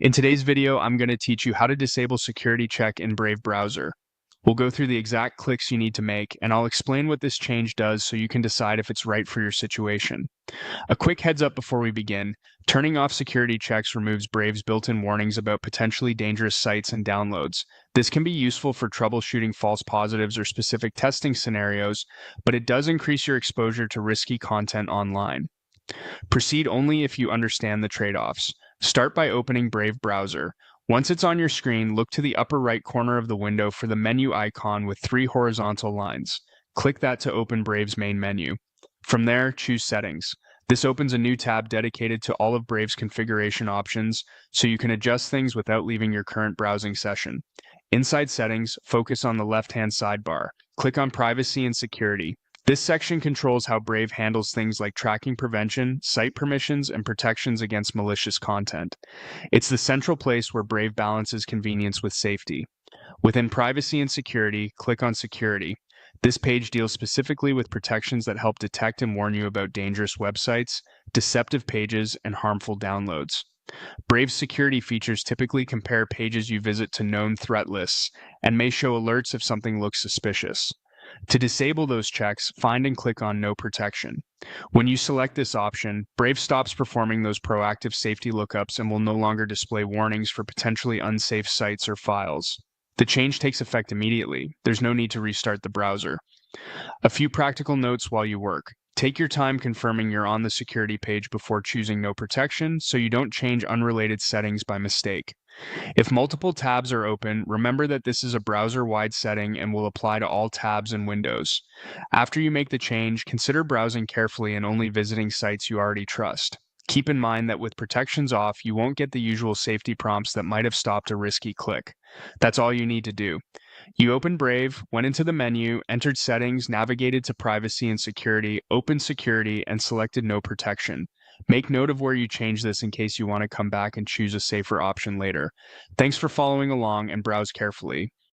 In today's video, I'm going to teach you how to disable security check in Brave browser. We'll go through the exact clicks you need to make, and I'll explain what this change does so you can decide if it's right for your situation. A quick heads up before we begin, turning off security checks removes Brave's built-in warnings about potentially dangerous sites and downloads. This can be useful for troubleshooting false positives or specific testing scenarios, but it does increase your exposure to risky content online. Proceed only if you understand the trade-offs. Start by opening Brave browser. Once it's on your screen, look to the upper right corner of the window for the menu icon with 3 horizontal lines. Click that to open Brave's main menu. From there, choose Settings. This opens a new tab dedicated to all of Brave's configuration options, so you can adjust things without leaving your current browsing session. Inside Settings, focus on the left-hand sidebar. Click on Privacy and Security. This section controls how Brave handles things like tracking prevention, site permissions, and protections against malicious content. It's the central place where Brave balances convenience with safety. Within Privacy and Security, click on Security. This page deals specifically with protections that help detect and warn you about dangerous websites, deceptive pages, and harmful downloads. Brave's security features typically compare pages you visit to known threat lists and may show alerts if something looks suspicious. To disable those checks, find and click on No Protection. When you select this option, Brave stops performing those proactive safety lookups and will no longer display warnings for potentially unsafe sites or files. The change takes effect immediately. There's no need to restart the browser. A few practical notes while you work. Take your time confirming you're on the security page before choosing No Protection so you don't change unrelated settings by mistake. If multiple tabs are open, remember that this is a browser-wide setting and will apply to all tabs and windows. After you make the change, consider browsing carefully and only visiting sites you already trust. Keep in mind that with protections off, you won't get the usual safety prompts that might have stopped a risky click. That's all you need to do. You opened Brave, went into the menu, entered Settings, navigated to Privacy and Security, opened Security, and selected No Protection. Make note of where you change this in case you want to come back and choose a safer option later. Thanks for following along and browse carefully.